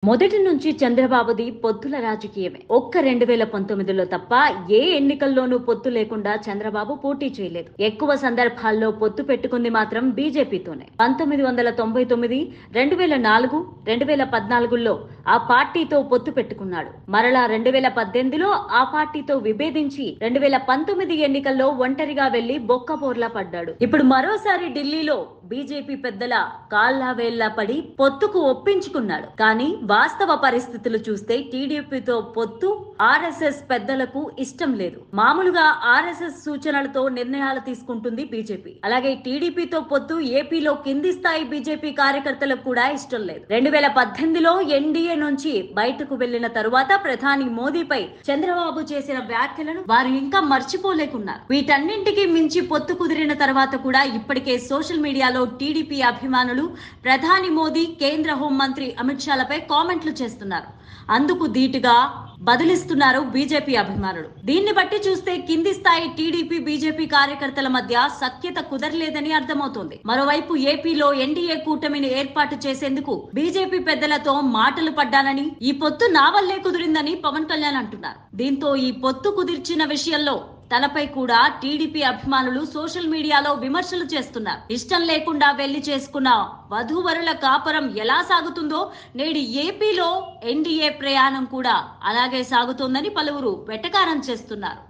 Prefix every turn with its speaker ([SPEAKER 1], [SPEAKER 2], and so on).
[SPEAKER 1] మొదటి నుంచి చంద్రబాబుది పొత్తుల రాజకీయమే. ఒక్క 2019లో తప్ప ఏ ఎన్నికల్లోనూ పొత్తు లేకుండా చంద్రబాబు పోటీ చేయలేదు. ఎక్కువ సందర్భాల్లో పొత్తు పెట్టుకుంది మాత్రం బీజేపీతోనే. 1999, 2004, 2014లో ఆ పార్టీతో పొత్తు పెట్టుకున్నాడు. మరలా 2018లో ఆ పార్టీతో విభేదించి 2019 ఎన్నికల్లో ఒంటరిగా వెళ్లి బొక్కబోర్లా పడ్డాడు. ఇప్పుడు మరోసారి ఢిల్లీలో బీజేపీ పెద్దల కాళ్లా వేళ్లా పడి పొత్తుకు ఒప్పించుకున్నాడు. కానీ వాస్తవ పరిస్థితులు చూస్తే టీడీపీతో పొత్తు ఆర్ఎస్ఎస్ పెద్దలకు ఇష్టం లేదు. మామూలుగా ఆర్ఎస్ఎస్ సూచనలతో నిర్ణయాలు తీసుకుంటుంది బీజేపీ. అలాగే టీడీపీతో పొత్తు ఏపీలో కింది స్థాయి బీజేపీ కార్యకర్తలకు కూడా ఇష్టం లేదు. 2018లో ఎన్డీఏ నుంచి బయటకు వెళ్లిన తరువాత ప్రధాని మోదీపై చంద్రబాబు చేసిన వ్యాఖ్యలను వారు ఇంకా మర్చిపోలేకున్నారు. వీటన్నింటికి మించి పొత్తు కుదిరిన తర్వాత కూడా ఇప్పటికే సోషల్ మీడియాలో టీడీపీ అభిమానులు ప్రధాని మోదీ, కేంద్ర హోంమంత్రి అమిత్ షాలపై కామెంట్లు చేస్తున్నారు. అందుకు ధీటుగా బదులిస్తున్నారు బీజేపీ అభిమానులు. దీన్ని బట్టి చూస్తే కింది స్థాయి టీడీపీ బీజేపీ కార్యకర్తల మధ్య సఖ్యత కుదరలేదని అర్థమవుతోంది. మరోవైపు ఏపీలో ఎన్డీఏ కూటమిని ఏర్పాటు చేసేందుకు బీజేపీ పెద్దలతో మాటలు పడ్డానని, ఈ పొత్తు నా వల్లే కుదిరిందని పవన్ కళ్యాణ్ అంటున్నారు. దీంతో ఈ పొత్తు కుదిర్చిన విషయంలో తనపై కూడా టీడీపీ అభిమానులు సోషల్ మీడియాలో విమర్శలు చేస్తున్నారు. ఇష్టం లేకుండా వెళ్లి చేసుకున్న వధూవరుల కాపురం ఎలా సాగుతుందో నేడు ఏపీలో ఎన్డీఏ ప్రయాణం కూడా అలాగే సాగుతోందని పలువురు వెటకారం చేస్తున్నారు.